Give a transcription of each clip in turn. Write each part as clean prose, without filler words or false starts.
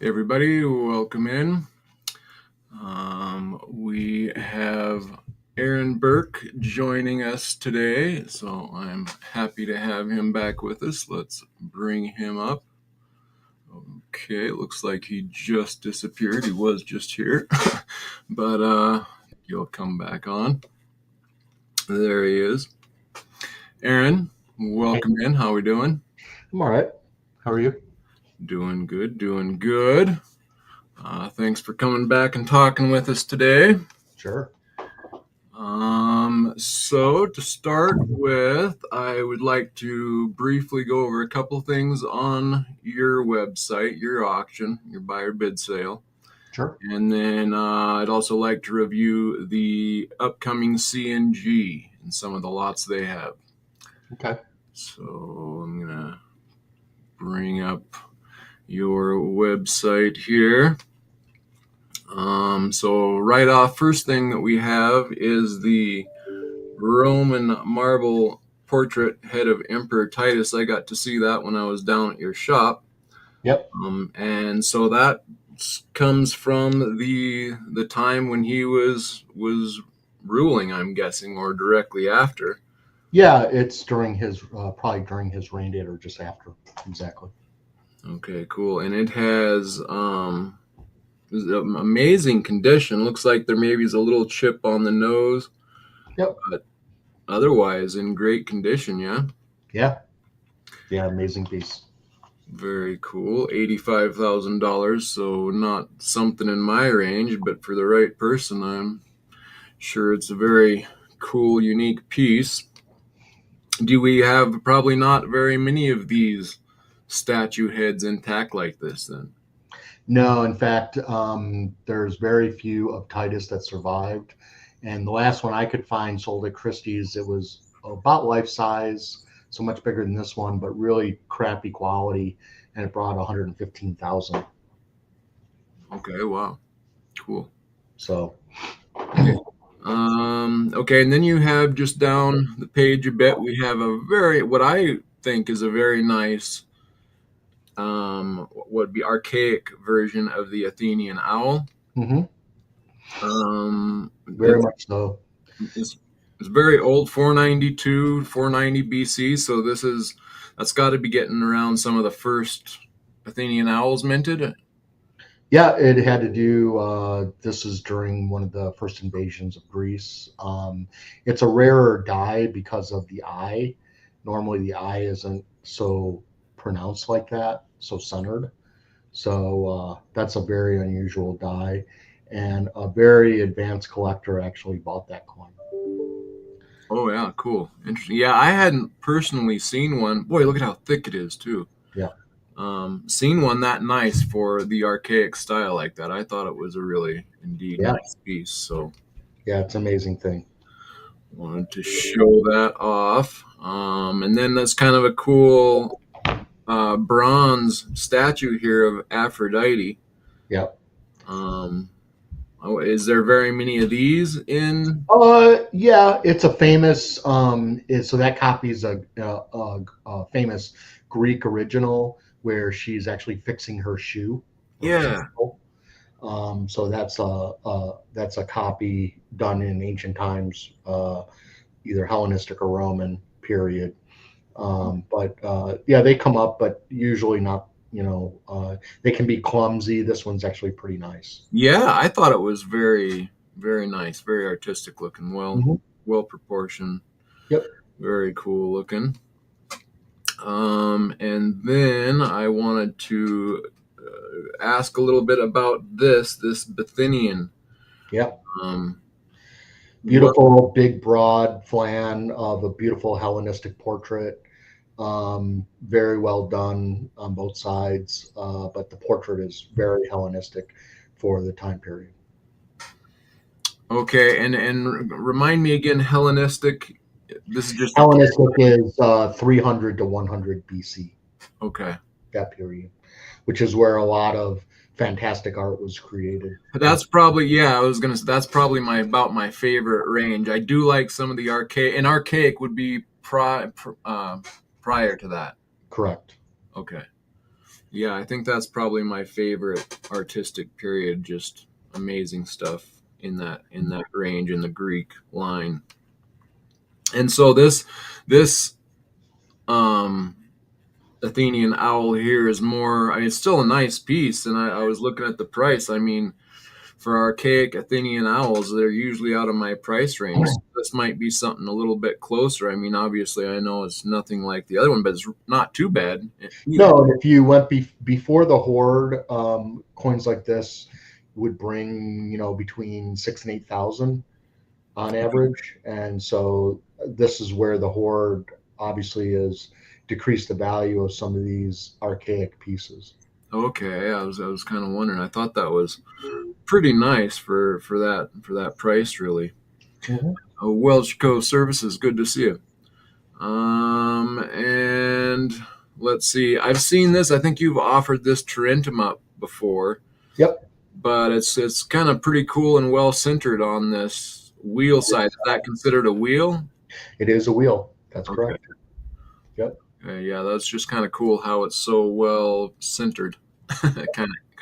Hey everybody, welcome in. We have Aaron Berk joining us today, so I'm happy to have him back with us. Let's bring him up. Okay, looks like he just disappeared. He was just here, but he'll come back on. There he is. Aaron, Hey, welcome in. How we doing? I'm all right. How are you? Doing good, doing good. Thanks for coming back and talking with us today. Sure. So to start with, I would like to briefly go over a couple things on your website, your auction, your buyer bid sale. Sure. And then I'd also like to review the upcoming CNG and some of the lots they have. Okay. So I'm going to bring up your website here. So right off, first thing that we have is the Roman marble portrait head of Emperor Titus. I got to see that when I was down at your shop. Yep. And so that comes from the time when he was ruling, I'm guessing, or directly after. Yeah, it's during his probably during his reign date or just after. Exactly. Okay, cool. And it has amazing condition. Looks like there maybe is a little chip on the nose, Yep. but otherwise in great condition. Yeah. Yeah. Yeah. Amazing piece. Very cool. $85,000, so not something in my range, but for the right person, I'm sure it's a very cool, unique piece. Do we have probably not very many of these statue heads intact like this then? No, in fact, there's very few of Titus that survived, and the last one I could find sold at Christie's. It was about life size, so much bigger than this one, but really crappy quality, and it brought 115,000. Okay, wow. Cool. So Okay, and then you have just down the page a bit, we have a very, what I think is a very nice, what would be archaic version of the Athenian owl. mhm, very It's, much so. it's it's very old, 492, 490 BC. So that's got to be getting around some of the first Athenian owls minted. Yeah, it had to do. This is during one of the first invasions of Greece. It's a rarer die because of the eye. Normally, the eye isn't so pronounced like that, so centered. So that's a very unusual die, and a very advanced collector actually bought that coin. Oh yeah, cool, interesting. Yeah, I hadn't personally seen one. Boy, look at how thick it is too. Yeah, Seen one that nice for the archaic style like that. I thought it was a really indeed yeah, nice piece. So yeah. It's an amazing thing. wanted to show that off. And then that's kind of a cool bronze statue here of Aphrodite. Yeah. Um, is there very many of these in? Yeah, it's a famous. So that copy is a famous Greek original where she's actually fixing her shoe or her Yeah. sandal. So that's a copy done in ancient times, either Hellenistic or Roman period. But yeah, they come up, but usually not. They can be clumsy. This one's actually pretty nice. Yeah, I thought it was very, very nice, very artistic looking, Mhm. well proportioned, Yep. very cool looking. And then I wanted to ask a little bit about this Bithynian. Yep. Um, what? Beautiful, big, broad flan of a beautiful Hellenistic portrait. Very well done on both sides, but the portrait is very Hellenistic for the time period. Okay, and remind me again, Hellenistic. This is just a Hellenistic is 300 to 100 BC, okay. that period, which is where a lot of fantastic art was created. That's probably yeah. I was gonna. That's probably my favorite range. I do like some of the archaic, and would be prior to that. Correct. Okay. Yeah, I think that's probably my favorite artistic period. Just amazing stuff in that range in the Greek line. And so this um Athenian owl here is more. I mean, it's still a nice piece, and I was looking at the price. I mean, for archaic Athenian owls, they're usually out of my price range. So this might be something a little bit closer. I mean, obviously, I know it's nothing like the other one, but it's not too bad either. No, and if you went before the horde, coins like this would bring, between 6 and 8 thousand on average, and so this is where the horde obviously has decreased the value of some of these archaic pieces. Okay, I was kind of wondering. I thought that was pretty nice for that price, really. Mhm. Welch Co. Services, good to see you. And let's see. I've seen this. I think you've offered this Tarentum up before, Yep, but it's kind of pretty cool and well centered on this wheel side. Is that considered a wheel? it is a wheel. That's Okay. correct. Yep. Yeah, that's just kind of cool how it's so well centered. kind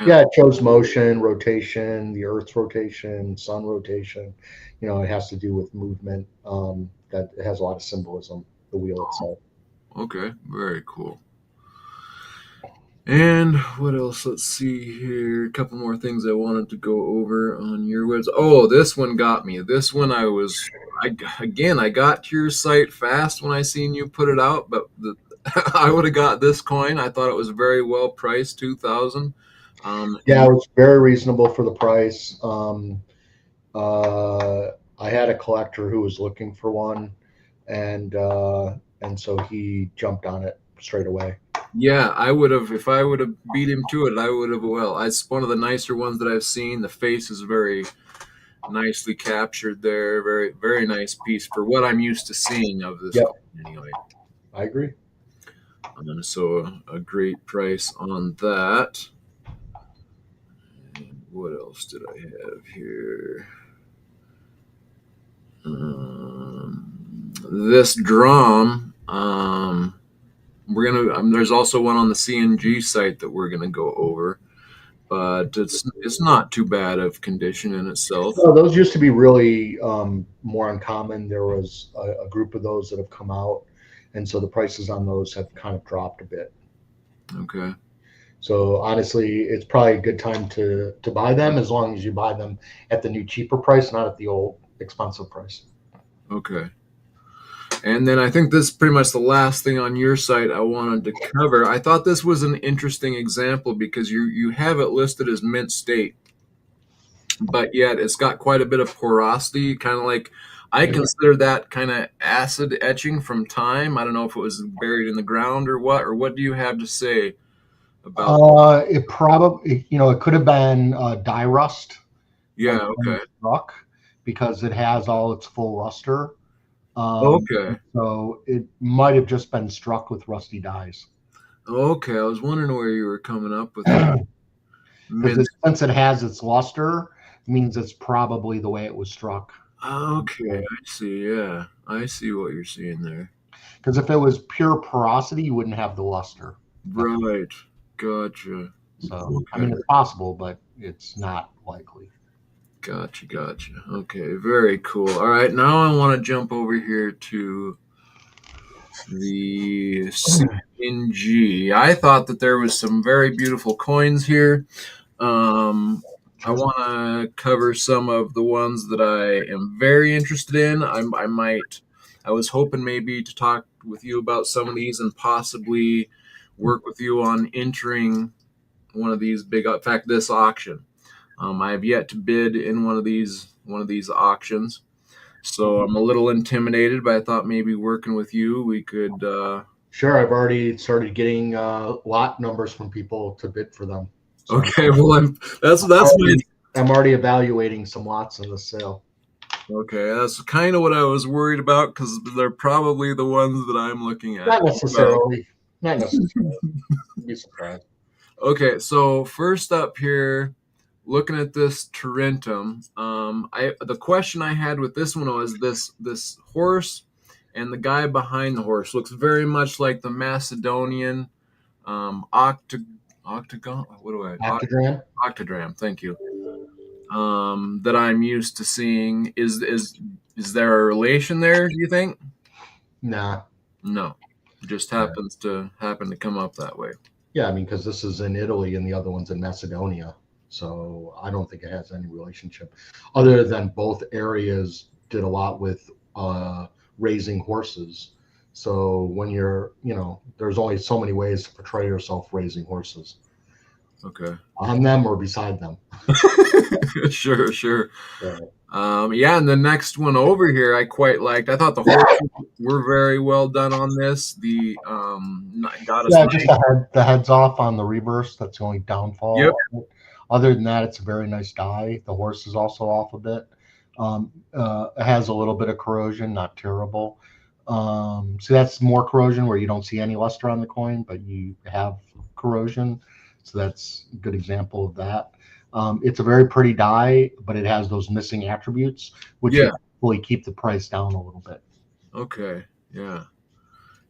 of. Yeah, it shows motion, rotation, the Earth's rotation, sun rotation. It has to do with movement. That it has a lot of symbolism. The wheel itself. Okay, very cool. And what else? Let's see here. A couple more things I wanted to go over on your website. Oh, this one got me. This one I got to your site fast when I seen you put it out, but I would have got this coin. I thought it was very well priced, 2,000. Yeah, it was very reasonable for the price. Uh, I had a collector who was looking for one, and so he jumped on it straight away. Yeah, I would have if I would have beat him to it. I would have. Well, it's one of the nicer ones that I've seen. The face is very nicely captured there. Very, very nice piece for what I'm used to seeing of this Yep, coin anyway. I agree. And so a great price on that. And what else did I have here? This drum. We're gonna. There's also one on the CNG site that we're gonna go over, but it's not too bad of condition in itself. No, those used to be really more uncommon. There was a group of those that have come out, and so the prices on those have kind of dropped a bit. Okay. So honestly, it's probably a good time to buy them as long as you buy them at the new cheaper price, not at the old expensive price. Okay. And then I think this is pretty much the last thing on your site I wanted to cover. I thought this was an interesting example because you have it listed as mint state, but yet it's got quite a bit of porosity, kind of like I consider that kind of acid etching from time. I don't know if it was buried in the ground or what. Or what do you have to say about? It probably, it could have been dye rust, Yeah. like when Okay. it's struck, because it has all its full luster. Okay. So it might have just been struck with rusty dyes. Okay. I was wondering where you were coming up with that. Because Mint. since it has its luster, means it's probably the way it was struck. Okay. I see. Yeah. I see what you're seeing there. Because if it was pure porosity, you wouldn't have the luster. Right. Gotcha. So, I Okay. mean, it's possible, but it's not likely. Gotcha. Okay, very cool. All right, now I want to jump over here to the CNG. I thought that there was some very beautiful coins here. Um, I want to cover some of the ones that I am very interested in. I was hoping maybe to talk with you about some of these and possibly work with you on entering one of these big. In fact, this auction. I have yet to bid in one of these auctions, so I'm a little intimidated. But I thought maybe working with you, we could. Sure, I've already started getting lot numbers from people to bid for them. So Okay, well, that's my. I'm already evaluating some lots in the sale. Okay, that's kind of what I was worried about because they're probably the ones that I'm looking at. Not necessarily. Not necessarily. You'd be surprised. Okay, so first up here, looking at this Tarentum, the question I had with this one was this horse and the guy behind the horse looks very much like the Macedonian octagon. What do I? Octodram. Octodram. Thank you. That I'm used to seeing. Is there a relation there? Do you think? Nah. No, just Yeah. happen to come up that way. Yeah, I mean, because this is in Italy and the other one's in Macedonia. So I don't think it has any relationship other than both areas did a lot with raising horses. So when there's only so many ways to portray yourself raising horses Okay. on them or beside them. Sure, sure. So, Yeah, and the next one over here, I quite liked. I thought the horses were very well done on this. The Goddess yeah, just Knight. the heads off on the reverse. That's the only Yep. downfall of it. Other than that, it's a very nice die. The horse is also off a bit. It has a little bit of corrosion, not terrible. So that's more corrosion where you don't see any luster on the coin, but you have corrosion. So that's a good example of that. It's a very pretty die, but it has those missing attributes, which Yeah. would hopefully keep the price down a little bit. Okay. Yeah.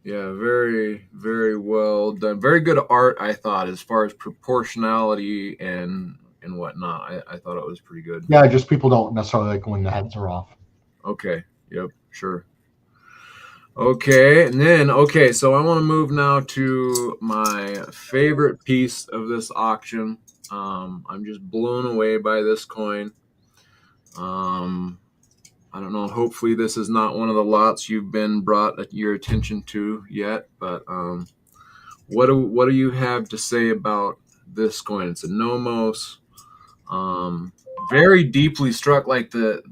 Yeah. Very, very well done. Very good art, I thought, as far as proportionality and whatnot. I thought it was pretty good. Yeah, just people don't necessarily like when the heads are off. Okay. Yep. Sure. Okay, and then so I want to move now to my favorite piece of this auction. I'm just blown away by this coin. Um, I don't know. Hopefully, this is not one of the lots you've been brought your attention to yet. But what do you have to say about this coin? It's a Nomos. Very deeply struck, like an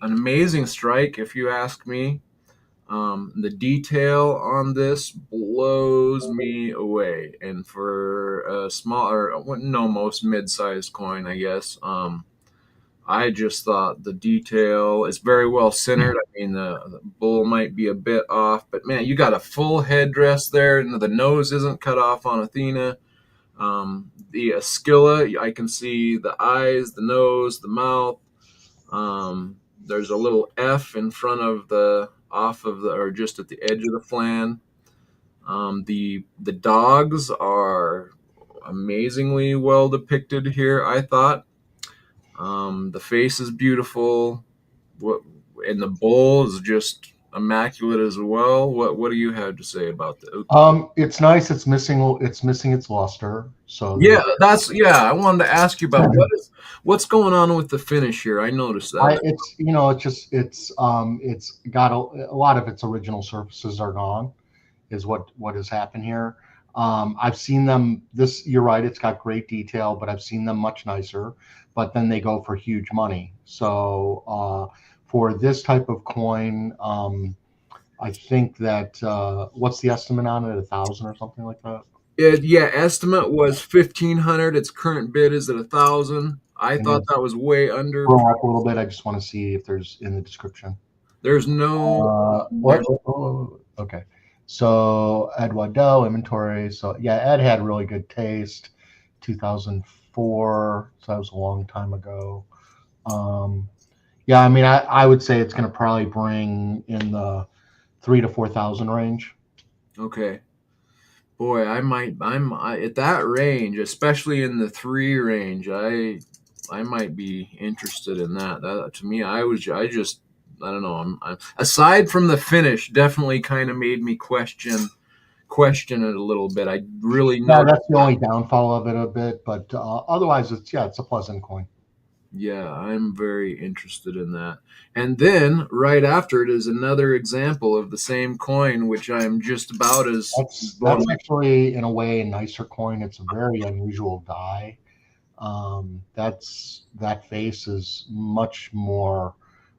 amazing strike, if you ask me. The detail on this blows me away, and for a smaller, no, most mid-sized coin, I guess. I just thought the detail is very well centered. I mean, the bull might be a bit off, but man, you got a full headdress there, and the nose isn't cut off on Athena. The Esquilla, I can see the eyes, the nose, the mouth. There's a little F in front of or just at the edge of the flan. The dogs are amazingly well depicted here, I thought. The face is beautiful. What and the bull is just immaculate as well. What do you have to say about that? It's nice. It's missing its luster. So Yeah, I wanted to ask you about what's going on with the finish here. I noticed that. it's got a lot of its original surfaces are gone. Is what has happened here. I've seen them. You're right. It's got great detail, but I've seen them much nicer. But then they go for huge money. So for this type of coin, I think that what's the estimate on it? 1,000 or something like that. Yeah, estimate was 1,500. Its current bid is at 1,000. I And thought then that was way under. scroll up a little bit. I just want to see if there's in the description. There's no. What? Oh, okay. So Ed Waddell inventory. So yeah, Ed had really good taste. 2004. So that was a long time ago. Yeah, I mean, I would say it's going to probably bring in the 3,000 to 4,000 range. Okay. Boy, I'm at that range, especially in the 3 range. I might be interested in that. That to me, I don't know. I'm aside from the finish, definitely kind of made me question it a little bit. I really Yeah, know. that's the only downfall of it a bit, but otherwise, it's a pleasant coin. Yeah, I'm very interested in that. And then right after it is another example of the same coin, which I'm just about as blown That's away. actually in a way a nicer coin. It's a very unusual die. That face is much more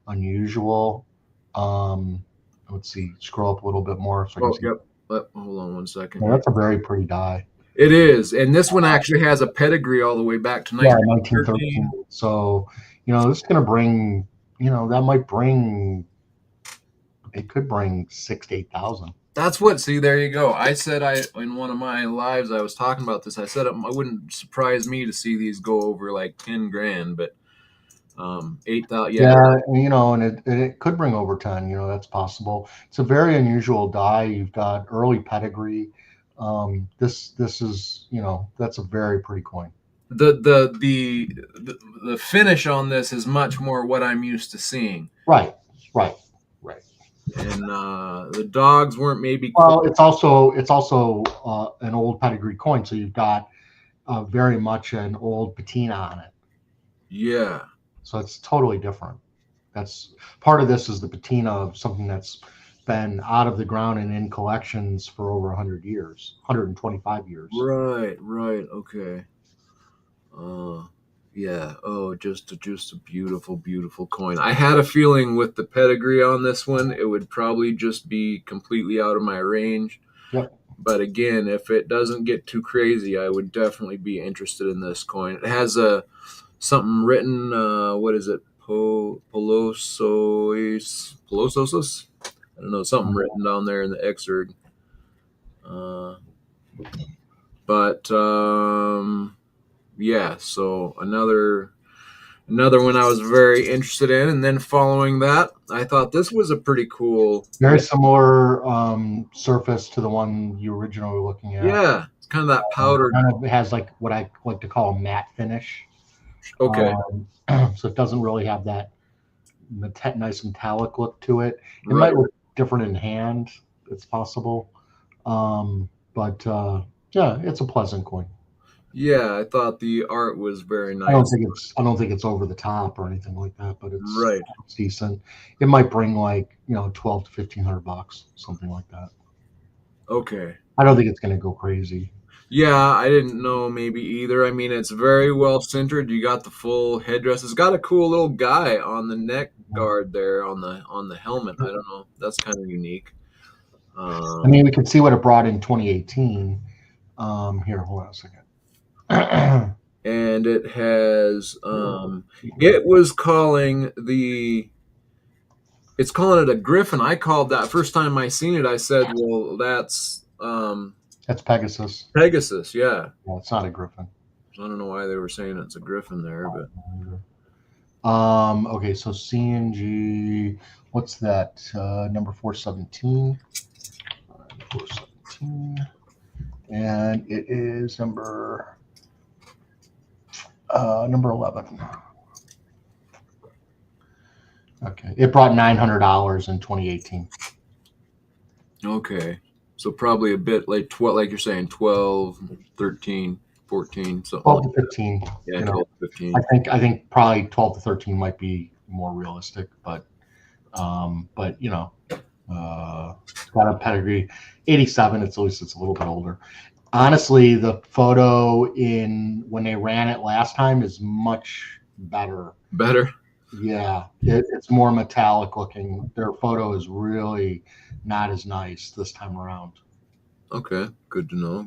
unusual. Um, let's see, scroll up a little bit more so I can Oh, see. yep. Hold on one second Yeah, here. that's a very pretty die. It is, and this one actually has a pedigree all the way back to Yeah, 1913. 1913. So, this is going to bring, that might bring, it could bring 6 to 8,000. That's what. See, there you go. I said in one of my lives I was talking about this. I said it wouldn't surprise me to see these go over like 10 grand, but 8,000. Yeah, Yeah, and it could bring over 10. That's possible. It's a very unusual die. You've got early pedigree. This is, that's a very pretty coin. The finish on this is much more what I'm used to seeing. Right. And the dogs weren't maybe Well, it's also an old pedigree coin, so you've got very much an old patina on it. Yeah. So it's totally different. That's part of this is the patina of something that's been out of the ground and in collections for over 100 years, 125 years. Right. Okay. Uh, yeah. Oh, just a beautiful, beautiful coin. I had a feeling with the pedigree on this one, it would probably just be completely out of my range. Yep. But again, if it doesn't get too crazy, I would definitely be interested in this coin. It has something written. What is it? Polososis? I don't know. Something written down there in the excerpt. But yeah. So another one I was very interested in, and then following that, I thought this was a pretty cool. Very similar surface to the one you originally were looking at. Yeah, it's kind of that powdered. It has like what I like to call a matte finish. Okay. So it doesn't really have that nice metallic look to it. It might look different in hand. It's possible. But yeah, it's a pleasant coin. Yeah, I thought the art was very nice. I don't think it's over the top or anything like that, but it's decent. It might bring like, $1,200 to $1,500, something like that. Okay. I don't think it's going to go crazy. Yeah, I didn't know maybe either. I mean, it's very well centered. You got the full headdress. It's got a cool little guy on the neck guard there on the helmet. I don't know. That's kind of unique. I mean, we can see what it brought in 2018. Here, hold on a second. And it has it was calling it's calling it a griffin. I called that first time I seen it. I said, well, that's Pegasus. Pegasus, yeah. Well, it's not a griffin. I don't know why they were saying it's a griffin there, but okay, so CNG, what's that? Number 417. 417. And it is number 11. Okay, it brought $900 in 2018. Okay, so probably a bit like 12, like you're saying, 12, 13, 14, something. 12 to 15. Yeah, 12 to 15. I think probably 12 to 13 might be more realistic, but got a pedigree. 87. At least it's a little bit older. Honestly, the photo when they ran it last time is much better. Better? Yeah, it's more metallic looking. Their photo is really not as nice this time around. Okay, good to know.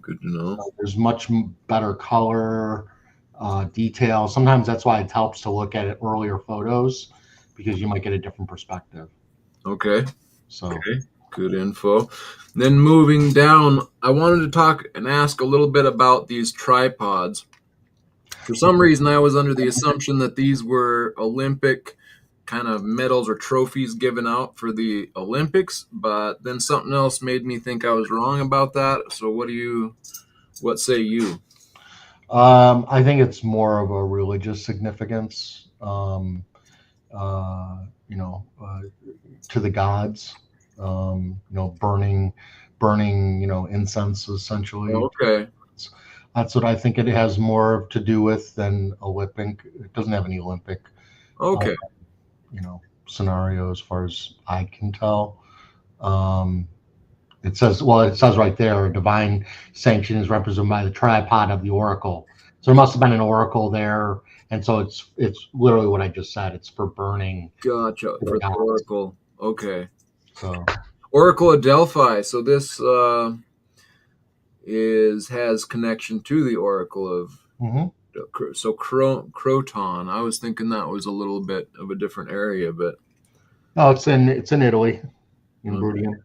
There's much better color, detail. Sometimes that's why it helps to look at earlier photos because you might get a different perspective. Okay. So. Okay. Good info. Then moving down, I wanted to talk and ask a little bit about these tripods. For some reason, I was under the assumption that these were Olympic kind of medals or trophies given out for the Olympics, but then something else made me think I was wrong about that. So what say you? I think it's more of a religious significance, to the gods, burning, incense essentially. Okay. That's what I think it has more to do with than Olympic. It doesn't have any Olympic, okay, scenario as far as I can tell. It says right there, a divine sanction is represented by the tripod of the oracle. So there must have been an oracle there, and so it's literally what I just said. It's for burning. Gotcha. For the oracle. Okay. So Oracle of Delphi. So this has connection to the Oracle of. So Croton. I was thinking that was a little bit of a different area, but no, it's in Italy, in Bruttium.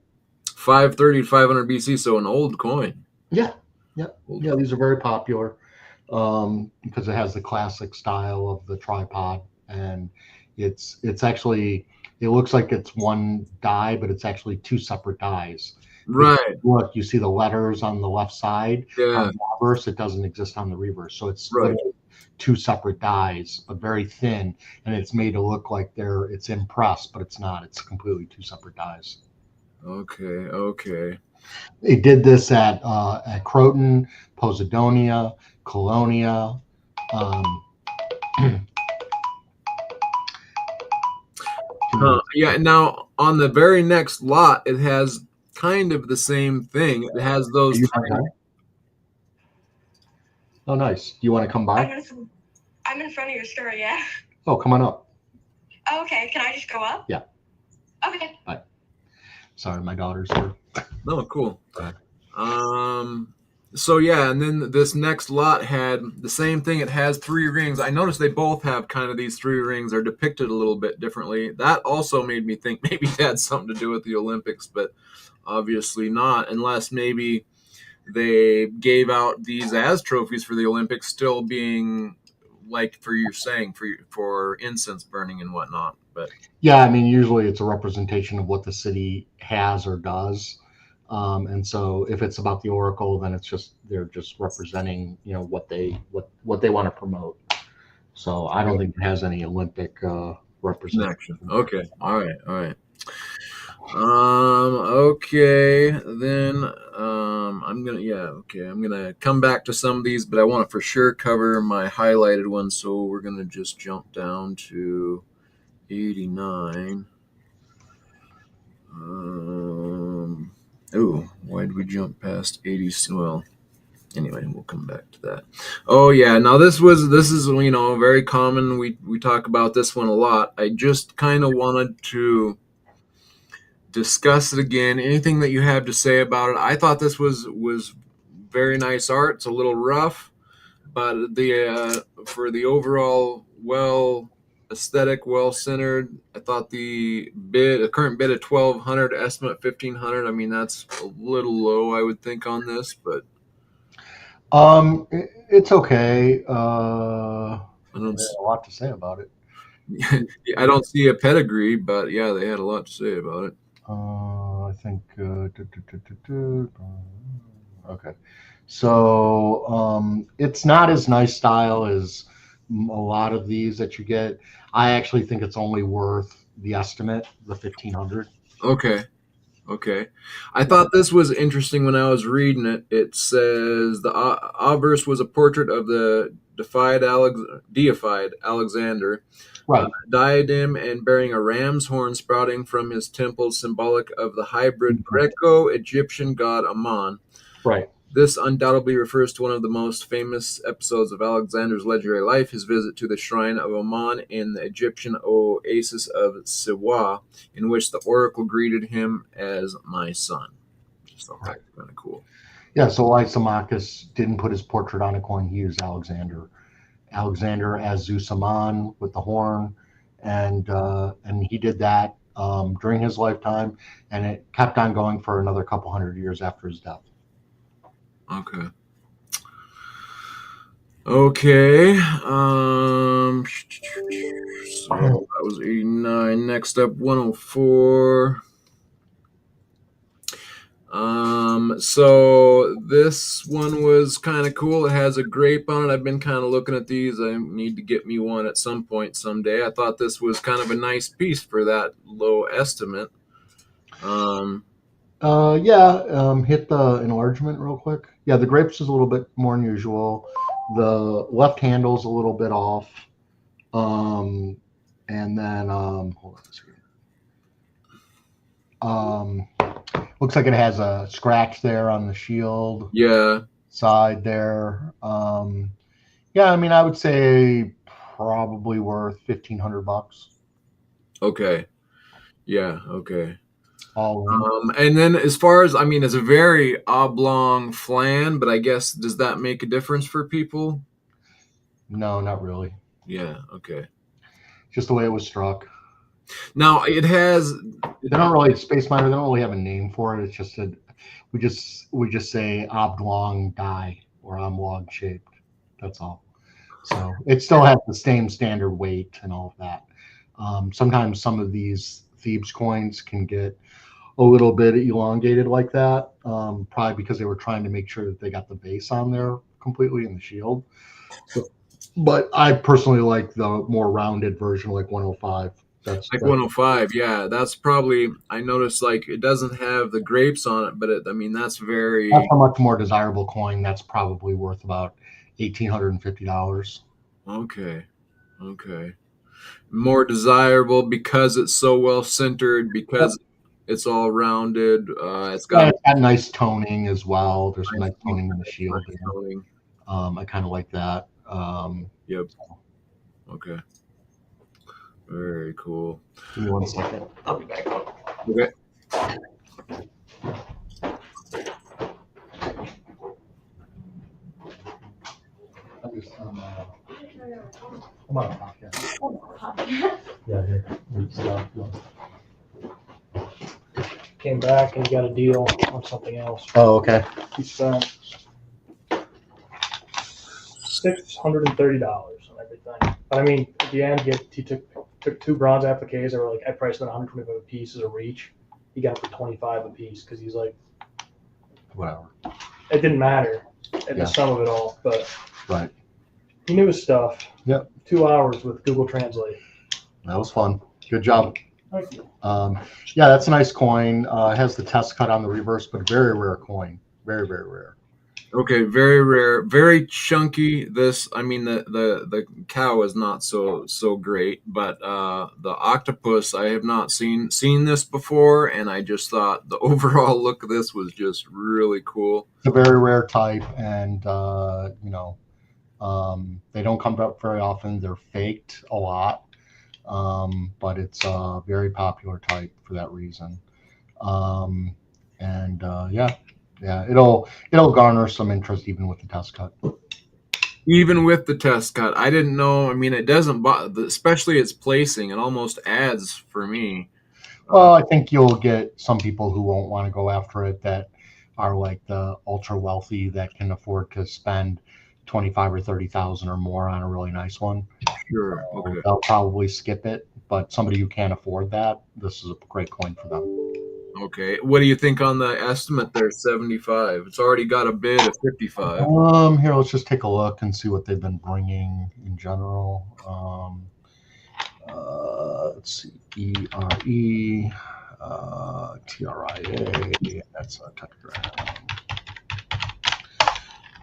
530 to 500 BC, so an old coin. Yeah. These are very popular because it has the classic style of the tripod, and it's actually, it looks like it's one die, but it's actually two separate dies. Right. Look, you see the letters on the left side Yeah. on the obverse. It doesn't exist on the reverse. So it's Right. literally two separate dies, but very thin, and it's made to look like it's impressed, but it's not. It's completely two separate dies. Okay. Okay. They did this at Croton, Posidonia, Colonia. Um, Yeah. Now on the very next lot, it has kind of the same thing. It has those tiny. Oh, nice. Do you want to come by? I'm in front of your store, yeah. Oh, come on up. Oh, okay. Can I just go up? Yeah. Okay. Bye. Sorry, my daughter's here. No, cool. So yeah, and then this next lot had the same thing. It has 3 rings. I noticed they both have kind of these 3 rings are depicted a little bit differently. That also made me think maybe it had something to do with the Olympics, but obviously not, unless maybe they gave out these as trophies for the Olympics, still being like for you're saying for incense burning and whatnot. But yeah, I mean, usually it's a representation of what the city has or does. And so if it's about the Oracle, then they're just representing, what they want to promote. So I don't think it has any Olympic representation. Okay. All right. Okay, then I'm gonna come back to some of these, but I want to for sure cover my highlighted ones, so we're gonna just jump down to 89. Why did we jump past 80? Well, anyway, we'll come back to that. Oh yeah, now this is very common. We talk about this one a lot. I just kind of wanted to discuss it again. Anything that you have to say about it? I thought this was very nice art. It's a little rough, but the for the overall aesthetic, well centered. I thought the current bid at 1,200, estimate 1,500. I mean, that's a little low, I would think, on this, but It's okay. I don't. There's a lot to say about it. I don't see a pedigree, but yeah, they had a lot to say about it. I think. Okay. So it's not as nice style as a lot of these that you get. I actually think it's only worth the estimate, the 1,500. Okay. I thought this was interesting when I was reading it. It says the obverse was a portrait of the deified Alexander, Right. diadem and bearing a ram's horn sprouting from his temple, symbolic of the hybrid Greco-Egyptian god Ammon. Right. This undoubtedly refers to one of the most famous episodes of Alexander's legendary life, his visit to the shrine of Ammon in the Egyptian oasis of Siwa, in which the oracle greeted him as my son. Just thought that was kind of cool. Yeah, so Lysimachus didn't put his portrait on a coin. He used Alexander as Zeus Ammon with the horn, and he did that during his lifetime, and it kept on going for another couple hundred years after his death. Okay. So that was 89. Next up, 104. So this one was kind of cool. It has a grape on it. I've been kind of looking at these. I need to get me one at some point someday. I thought this was kind of a nice piece for that low estimate. Hit the enlargement real quick. Yeah, the grapes is a little bit more unusual. The left handle's a little bit off. And then hold on a second. Looks like it has a scratch there on the shield. Yeah. Side there. I mean, I would say probably worth $1,500. Okay. Yeah. Okay. All in. And then as far as, I mean, it's a very oblong flan, but I guess, does that make a difference for people? No, not really. Yeah. Okay. Just the way it was struck. Now it has. They don't really Space Miner. They don't really have a name for it. It's just we just say oblong die or oblong shaped. That's all. So it still has the same standard weight and all of that. Sometimes some of these Thebes coins can get a little bit elongated like that, probably because they were trying to make sure that they got the base on there completely in the shield. So, but I personally like the more rounded version, like 105. That's like 105. Yeah, that's probably, I noticed like it doesn't have the grapes on it, but I mean that's very. That's a much more desirable coin. That's probably worth about $1,850. Okay. More desirable because it's so well centered, because it's all rounded. It's got nice toning as well. There's some nice toning in the shield there. Toning. I kind of like that. Yep. Okay. Very cool. Give me 1 second. I'll be back up. Okay. I'm on a podcast. Yeah, here. Stuff. Came back and got a deal on something else. Oh, okay. He spent $630 on everything. But I mean, at the end, he took 2 bronze appliques that were like at price of $125 a piece as a reach. He got it for $25 a piece because he's like, Whatever. it didn't matter at the sum of it all, but Right. he knew his stuff. Yep. 2 hours with Google Translate. That was fun. Good job. Thank you. Yeah, that's a nice coin. It has the test cut on the reverse, but very rare coin. Very, very rare. Okay, very rare, very chunky. This, I mean, the cow is not so great, but the octopus, I have not seen this before, and I just thought the overall look of this was just really cool. It's a very rare type, and they don't come up very often. They're faked a lot, but it's a very popular type for that reason. Yeah, it'll garner some interest even with the test cut. Even with the test cut, I didn't know. I mean, it doesn't, especially its placing. It almost adds for me. Well, I think you'll get some people who won't want to go after it that are like the ultra wealthy that can afford to spend 25 or 30,000 or more on a really nice one. Sure. So Okay. they'll probably skip it, but somebody who can't afford that, this is a great coin for them. Okay. What do you think on the estimate there? 75. It's already got a bid of 55. Here, let's just take a look and see what they've been bringing in general. Let's see, ERE, TRIA. That's a tetragram.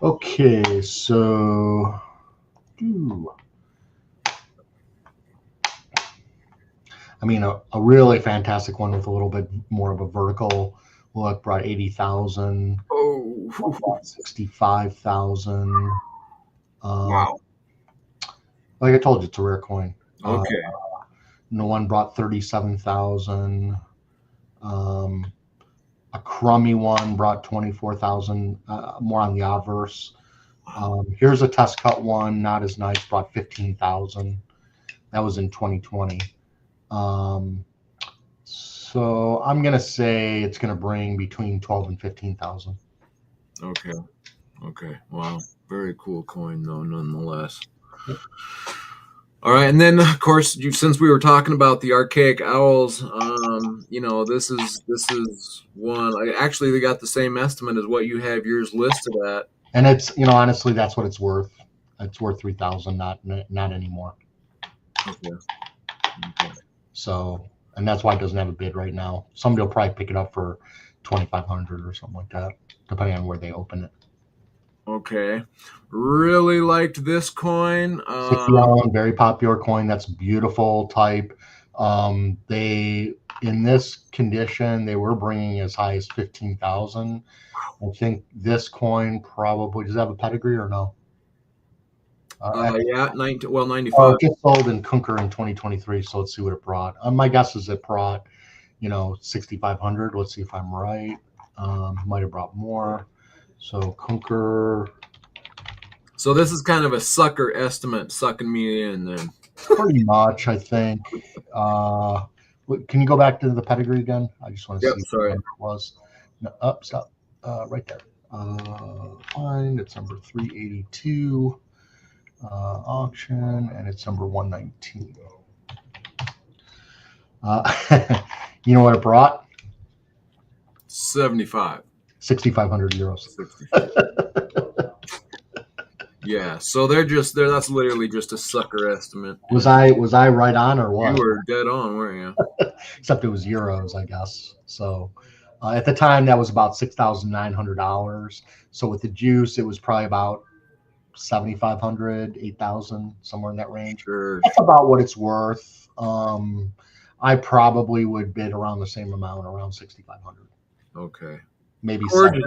Okay, so I mean, a really fantastic one with a little bit more of a vertical look brought 80,000. Oh, 65,000. wow. Like I told you, it's a rare coin. Okay. No one brought 37,000. A crummy one brought 24,000. More on the obverse. Here's a test cut one, not as nice, brought 15,000. That was in 2020. So I'm gonna say it's gonna bring between 12 and 15,000. Okay. Wow. Very cool coin though, nonetheless. All right, and then of course, since we were talking about the archaic owls, this is one. Actually, they got the same estimate as what you have yours listed at. And it's, honestly, that's what it's worth. It's worth 3,000, not anymore. Okay. So, and that's why it doesn't have a bid right now. Somebody will probably pick it up for 2,500 or something like that, depending on where they open it. Okay. Really liked this coin. 60 very popular coin. That's beautiful type. They, in this condition, they were bringing as high as 15,000. I think this coin probably, does it have a pedigree or no? Yeah, 95. It just sold in Kunker in 2023, so let's see what it brought. My guess is it brought, 6,500. Let's see if I'm right. Might have brought more. So Kunker. So this is kind of a sucker estimate, sucking me in then. Pretty much, I think. Can you go back to the pedigree again? I just want to see sorry. what it was. No, stop. Right there. Find it's number 382. Auction, and it's number 119. You know what it brought? 75. 6,500 euros. 65. Yeah, so they're that's literally just a sucker estimate. Was I right on or what? You were dead on, weren't you? Except it was euros, I guess. So at the time that was about $6,900. So with the juice, it was probably about 7,500, 8,000, somewhere in that range. Sure. That's about what it's worth. I probably would bid around the same amount, around 6,500. Okay. Maybe gorgeous.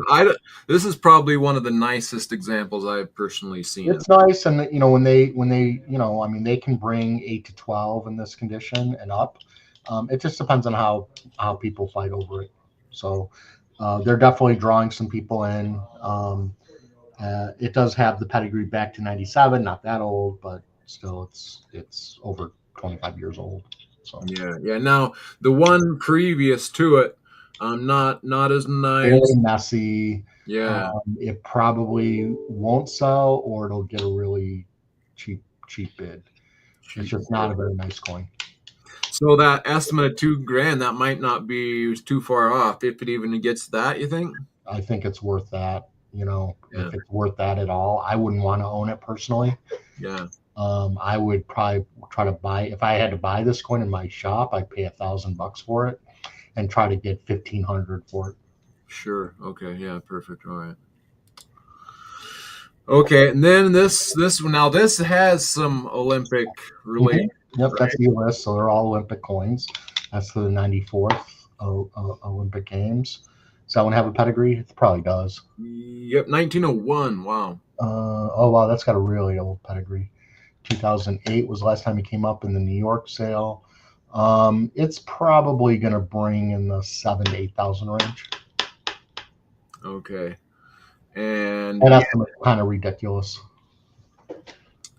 This is probably one of the nicest examples I've personally seen. It's nice, and when they I mean, they can bring 8 to 12 in this condition and up. It just depends on how people fight over it. So they're definitely drawing some people in. It does have the pedigree back to 97, not that old, but still it's over 25 years old. So yeah. Now the one previous to it, not as nice. Very messy. Yeah. It probably won't sell, or it'll get a really cheap bid. It's just not a very nice coin. So that estimate of $2,000, that might not be too far off, if it even gets that, you think? I think it's worth that. If it's worth that at all, I wouldn't want to own it personally. Yeah. I would probably try to buy, if I had to buy this coin in my shop, I'd pay $1,000 for it and try to get 1,500 for it. Sure. Okay. Yeah. Perfect. All right. Okay. And then this has some Olympic related. Mm-hmm. Yep. Right? That's the list. So they're all Olympic coins. That's the 94th Olympic Games. Does that one have a pedigree? It probably does. Yep. 1901. Wow. Oh, wow. That's got a really old pedigree. 2008 was the last time he came up in the New York sale. It's probably going to bring in the 7,000 to 8,000 range. Okay. And that estimate's kind of ridiculous.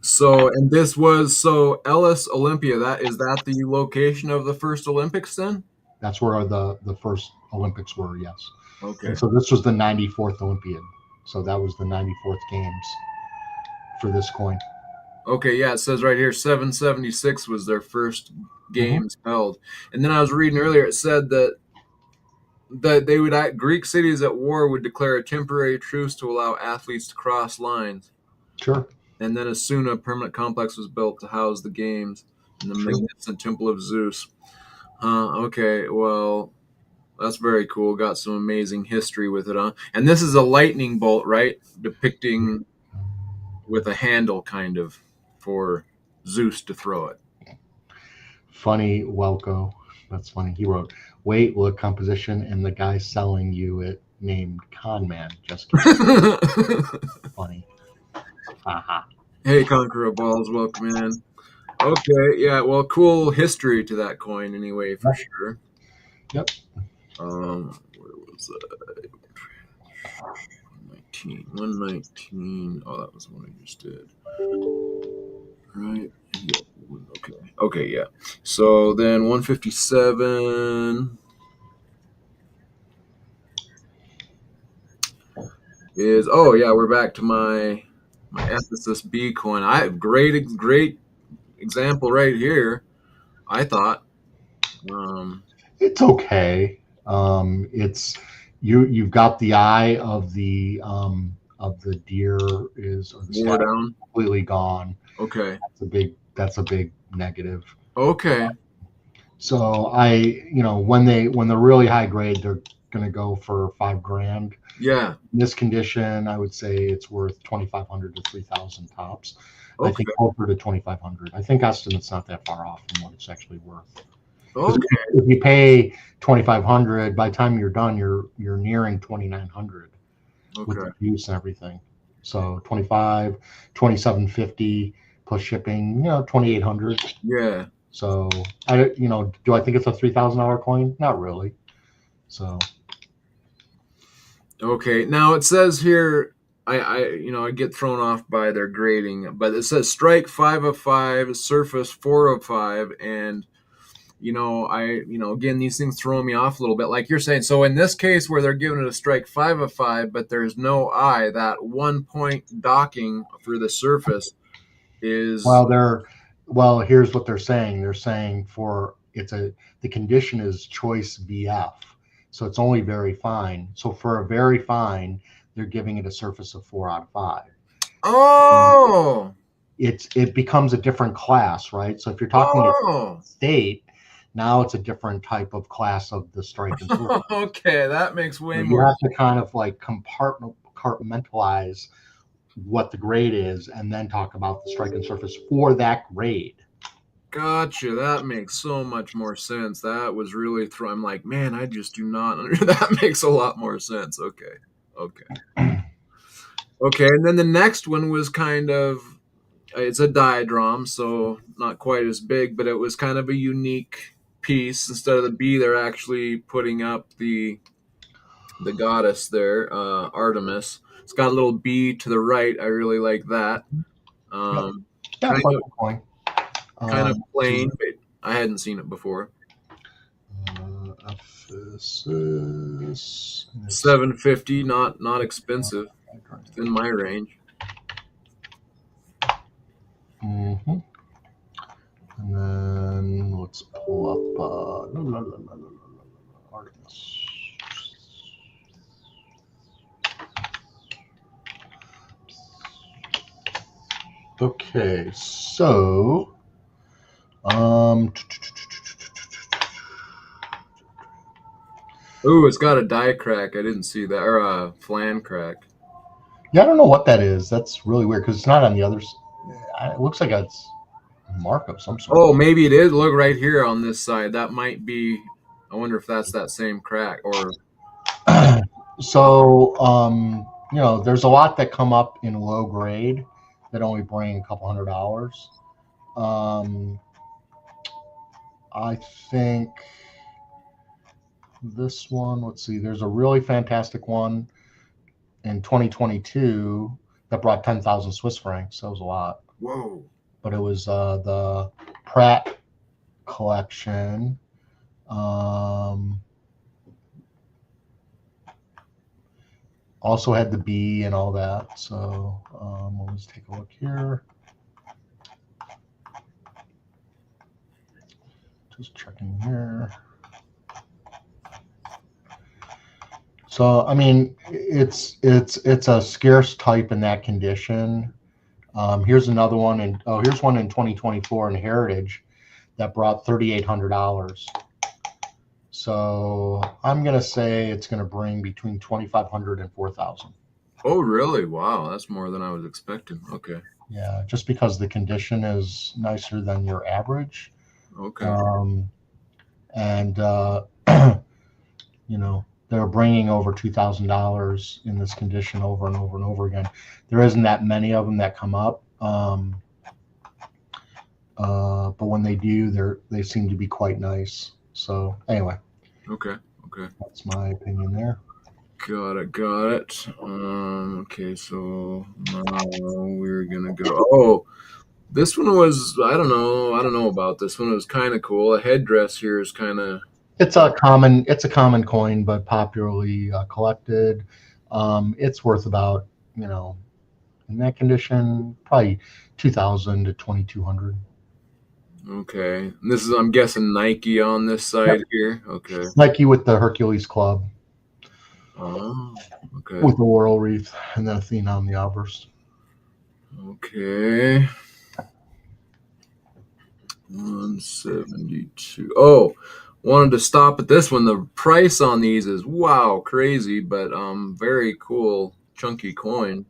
So, and this was Ellis Olympia. Is that the location of the first Olympics then? That's where the first Olympics were, yes. Okay. And so this was the 94th Olympiad. So that was the 94th Games for this coin. Okay, yeah, it says right here 776 was their first games held. And then I was reading earlier, it said that they would Greek cities at war would declare a temporary truce to allow athletes to cross lines. Sure. And then as soon a permanent complex was built to house the games in the magnificent Temple of Zeus. Okay, well, that's very cool. Got some amazing history with it, huh? And this is a lightning bolt, right? Depicting with a handle kind of for Zeus to throw it. Funny, Welko. That's funny. He wrote, "Wait, look, composition, and the guy selling you it named Conman." Just kidding. Funny. Haha. Hey, Conqueror Balls, welcome in. Okay, yeah, well, cool history to that coin anyway, for sure. Yep. Where was that? 119. Oh, that was the one I just did. Right. Yeah. Okay, yeah. So then 157 is, oh yeah, we're back to my Ephesus B coin. I have great example right here, I thought. It's okay. It's you've got the eye of the deer is completely gone. Okay. That's a big negative. Okay. So when they're really high grade, they're going to go for $5,000. Yeah. In this condition, I would say it's worth 2,500 to 3,000 tops. Okay. I think closer to 2,500. I think estimate's not that far off from what it's actually worth. Okay. If you pay 2,500, by the time you're done, you're nearing 2,900 with the use and everything. So 2,750 plus shipping, 2,800. Yeah. So do I think it's a $3,000 coin? Not really. So. Okay. Now it says here, I get thrown off by their grading, but it says strike 5 of 5, surface 4 of 5, and again, these things throw me off a little bit, like you're saying. So in this case where they're giving it a strike 5 of 5, but there's no eye, that 1 point docking for the surface is. Well, here's what they're saying. They're saying the condition is choice VF. So it's only very fine. So for a very fine, they're giving it a surface of 4 out of 5. Oh. It becomes a different class, right? So if you're talking state, now it's a different type of class of the strike and surface. Okay, that makes way So more. you have to kind of like compartmentalize what the grade is, and then talk about the strike and surface for that grade. Gotcha. That makes so much more sense. That was really I'm like, man, I just do not. That makes a lot more sense. Okay. Okay, and then the next one was kind of, it's a diadrom, so not quite as big, but it was kind of a unique piece. Instead of the bee, they're actually putting up the goddess there, Artemis. It's got a little bee to the right. I really like that. Kind of plain, but I hadn't seen it before. Ephesus. $750, not expensive. It's in my range. Mm-hmm. And then let's pull up Artemis. Okay, so Ooh, it's got a die crack. I didn't see that, or a flan crack. Yeah, I don't know what that is. That's really weird because it's not on the others. It looks like it's a mark of some sort. Oh, maybe it is. Look right here on this side. That might be. I wonder if that's that same crack or. So, there's a lot that come up in low grade that only bring a couple $100. I think this one, let's see, there's a really fantastic one in 2022 that brought 10,000 Swiss francs. That was a lot. Whoa. But it was the Pratt collection. Also had the bee and all that. So let's take a look here. Just checking here. So I mean, it's a scarce type in that condition. Here's another one, and here's one in 2024 in Heritage that brought $3,800. So I'm gonna say it's gonna bring between 2,500 and 4,000. Oh, really? Wow, that's more than I was expecting. Okay. Yeah, just because the condition is nicer than your average. Okay. And they're bringing over $2,000 in this condition over and over and over again. There isn't that many of them that come up, but when they do, they seem to be quite nice. So anyway. Okay. That's my opinion there. Got it. Okay, so now we're gonna go. Oh, this one was, I don't know about this one. It was kind of cool. A headdress here is kind of. It's a common coin, but popularly collected. It's worth about, in that condition, probably 2,000 to 2,200. Okay, and this is, I'm guessing, Nike on this side here. Okay. Nike with the Hercules club. Oh, okay. With the laurel wreath and then Athena on the obverse. Okay. 172. Oh, wanted to stop at this one. The price on these is crazy, but very cool, chunky coin.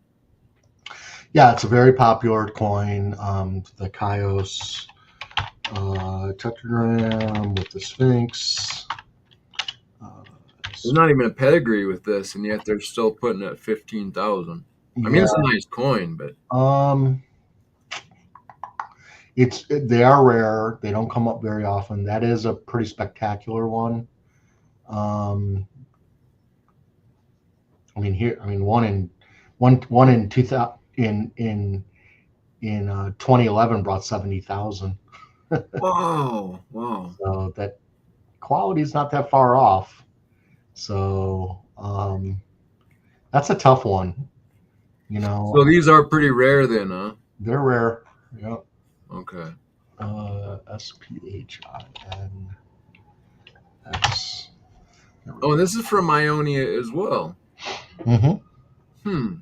Yeah, it's a very popular coin. The Chios tetragram with the Sphinx. There's not even a pedigree with this, and yet they're still putting it at 15,000. I mean, it's a nice coin, but they are rare. They don't come up very often. That is a pretty spectacular one. One in 2000 in 2011 brought 70,000. Wow. So that quality is not that far off. So that's a tough one. So these are pretty rare then, huh? They're rare. Yep. Okay. SPHINX. Oh, this is from Ionia as well. Mm-hmm.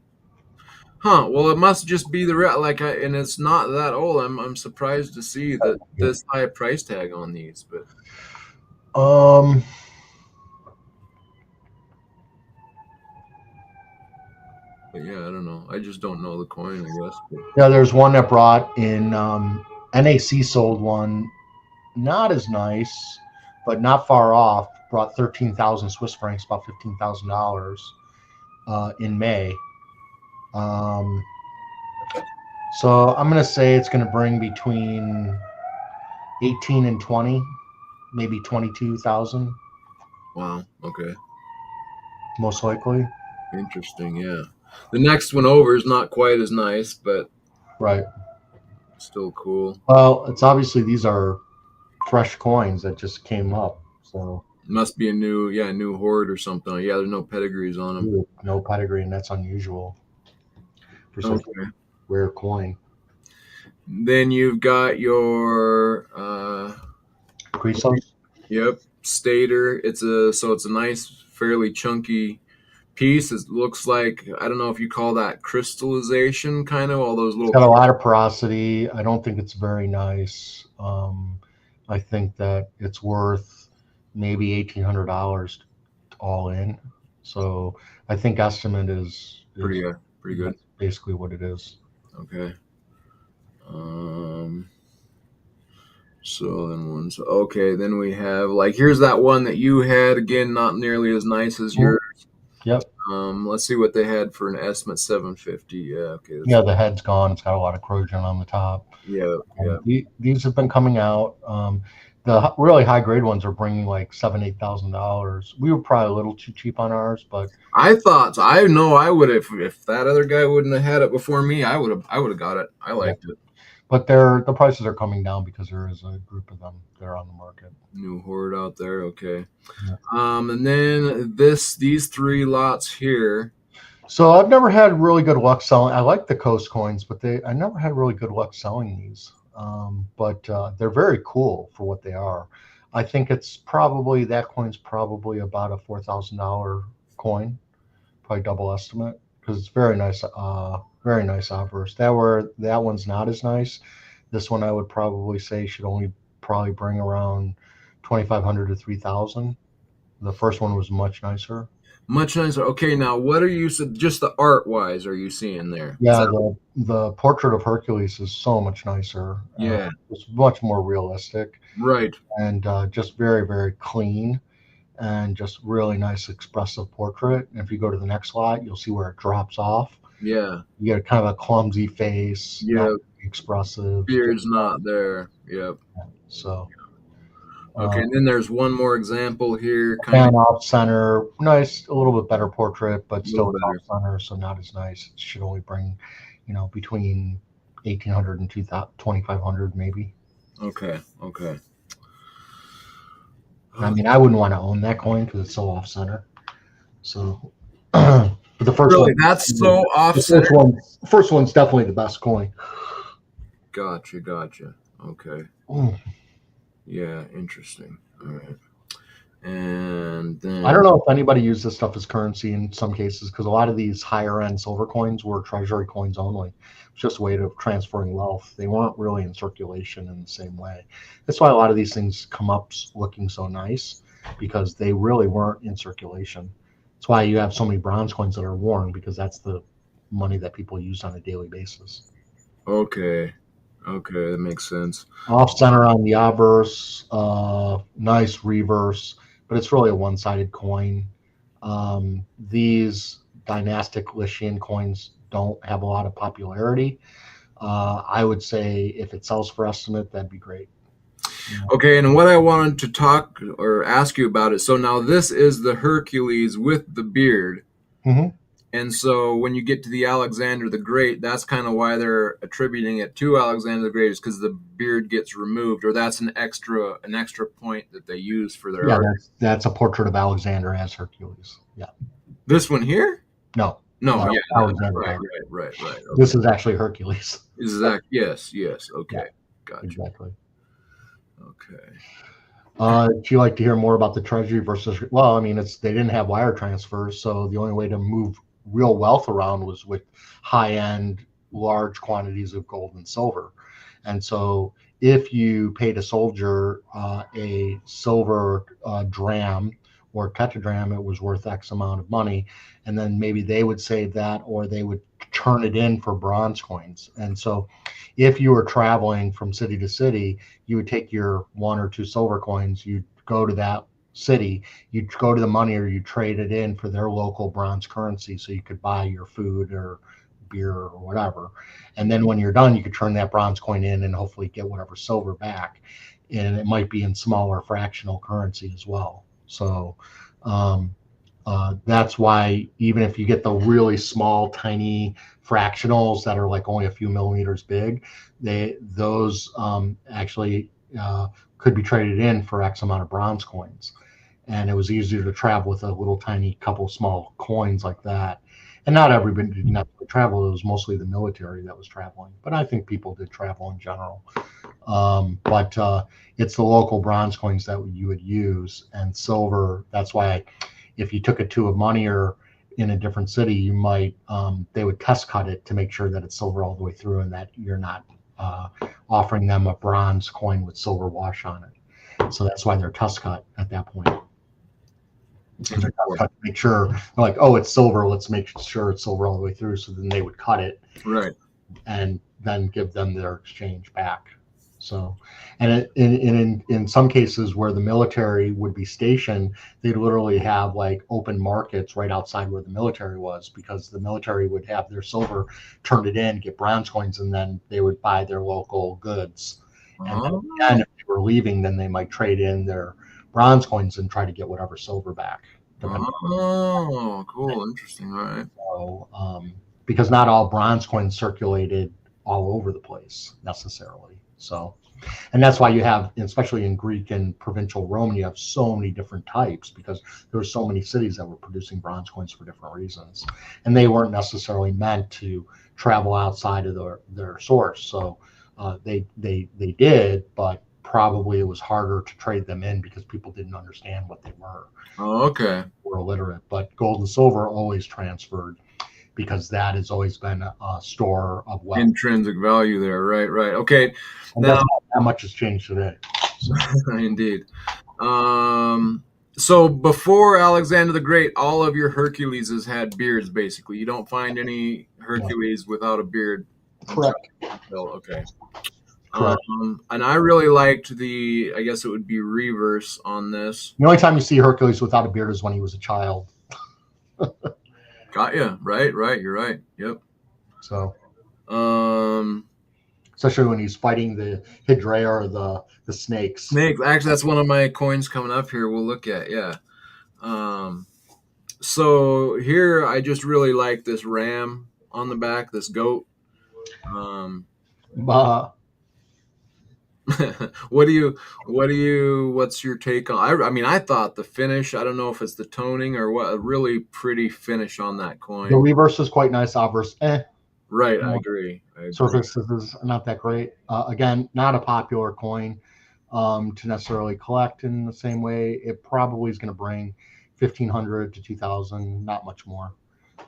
Huh. Well, it must just be and it's not that old. I'm surprised to see that this high price tag on these, but yeah, I don't know. I just don't know the coin, I guess. But. Yeah, there's one that brought in NAC sold one, not as nice, but not far off. Brought 13,000 Swiss francs, about $15,000 in May. So I'm gonna say it's gonna bring between 18 and 20, maybe 22,000. Wow. Okay. Most likely. Interesting. Yeah. The next one over is not quite as nice, but right. Still cool. Well, it's obviously these are fresh coins that just came up, so must be a new horde or something. Yeah, there's no pedigrees on them. No pedigree, and that's unusual for such a rare coin. Then you've got your Chrysos. Yep, stator. It's a nice, fairly chunky piece. It looks like, I don't know if you call that crystallization, kind of all those little. It's got a lot of porosity. I don't think it's very nice. I think that it's worth maybe $1,800 all in. So I think estimate is pretty good. Basically what it is. Okay. So then we have, like, here's that one that you had, again, not nearly as nice as yours. Yep. Let's see what they had for an estimate 750. Yeah, okay. Yeah, the head's gone. It's got a lot of corrosion on the top. Yeah. These have been coming out. The really high grade ones are bringing like $7,000-8,000. We were probably a little too cheap on ours, but I know I would have, if that other guy wouldn't have had it before me, I would have got it. I liked it. But the prices are coming down because there is a group of them that are on the market. New horde out there, okay. Yeah. And then these three lots here. So I've never had really good luck selling. I like the Coast coins, but I never had really good luck selling these. But they're very cool for what they are. I think that coin's probably about a $4,000 coin, probably double estimate, because it's very nice. Very nice obverse. That one's not as nice. This one I would probably say should only probably bring around 2,500 to 3,000. The first one was much nicer. Much nicer. Okay, now what are you just the art wise are you seeing there? Yeah, the portrait of Hercules is so much nicer. Yeah, it's much more realistic. Right. And just very, very clean. And just really nice expressive portrait. And if you go to the next lot, you'll see where it drops off. Yeah. You get kind of a clumsy face. Yeah. Not expressive. Beard's not there. Yep. So. Okay, and then there's one more example here. Kind of off center. Nice, a little bit better portrait, but still off center, so not as nice. It should only bring, between 1,800 and 2,500 maybe. Okay. I mean, I wouldn't want to own that coin because it's so off center. So, but the first one, that's so off center. The first one's definitely the best coin. Gotcha. Okay. Yeah, interesting. All right. And then I don't know if anybody used this stuff as currency in some cases, because a lot of these higher end silver coins were treasury coins only. It's just a way of transferring wealth. They weren't really in circulation in the same way. That's why a lot of these things come up looking so nice, because they really weren't in circulation. That's why you have so many bronze coins that are worn, because that's the money that people use on a daily basis. Okay, that makes sense. Off center on the obverse, nice reverse, but it's really a one-sided coin. These dynastic Lycian coins don't have a lot of popularity. I would say if it sells for estimate, that'd be great. Yeah. Okay, and what I wanted to talk or ask you about it. So now this is the Hercules with the beard. Mm-hmm. And so when you get to the Alexander the Great, that's kind of why they're attributing it to Alexander the Great, is because the beard gets removed, or that's an extra point that they use for their art. That's a portrait of Alexander as Hercules. Yeah. This one here? No, yeah. Alexander. Right. Okay. This is actually Hercules. Yes. Okay. Yeah, Gotcha. exactly. Okay. Do you like to hear more about the treasury versus? Well, I mean, they didn't have wire transfers, so the only way to move real wealth around was with high-end, large quantities of gold and silver. And so, if you paid a soldier a silver dram or tetragram, it was worth X amount of money, and then maybe they would save that, or they would turn it in for bronze coins. And so, if you were traveling from city to city, you would take your 1 or 2 silver coins, you'd go to that city, you'd go to the money, or you trade it in for their local bronze currency so you could buy your food or beer or whatever. And then when you're done, you could turn that bronze coin in and hopefully get whatever silver back. And it might be in smaller fractional currency as well. So that's why even if you get the really small, tiny fractionals that are like only a few millimeters big, those actually could be traded in for X amount of bronze coins. And it was easier to travel with a little tiny couple small coins like that. And not everybody did not travel. It was mostly the military that was traveling. But I think people did travel in general. But it's the local bronze coins that you would use, and silver. That's why if you took it to a moneyer in a different city, you might they would test cut it to make sure that it's silver all the way through, and that you're not offering them a bronze coin with silver wash on it. So that's why they're test cut at that point. They're test cut to make sure, they're like, oh, it's silver, let's make sure it's silver all the way through. So then they would cut it, Right, and then give them their exchange back. So, and in some cases where the military would be stationed, they'd literally have like open markets right outside where the military was, because the military would have their silver, turn it in, get bronze coins, and then they would buy their local goods. And then again, if they were leaving, then they might trade in their bronze coins and try to get whatever silver back. Oh, cool, interesting, right? So, because not all bronze coins circulated all over the place necessarily. So, and that's why you have, especially in Greek and provincial Roman, you have so many different types, because there were so many cities that were producing bronze coins for different reasons, and they weren't necessarily meant to travel outside of their source. So they did, but probably it was harder to trade them in because people didn't understand what they were. Oh, okay. Were illiterate, but gold and silver always transferred, because that has always been a store of wealth. Intrinsic value there, right. Okay. And now, how much has changed today. So. Indeed. So before Alexander the Great, all of your Herculeses had beards, basically. You don't find any Hercules without a beard. Correct. Okay. Correct. And I really liked I guess it would be reverse on this. The only time you see Hercules without a beard is when he was a child. Got you. Right. You're right. Yep. So, especially when he's fighting the Hydra or the snakes. Snakes. Actually, that's one of my coins coming up here. We'll look at. Yeah. So here, I just really like this ram on the back. This goat. What's your take on? I mean, I thought the finish, I don't know if it's the toning or what, a really pretty finish on that coin. The reverse is quite nice. Obverse, Right, I agree. Surface is not that great. Again, not a popular coin to necessarily collect in the same way. It probably is going to bring $1,500 to $2,000, not much more.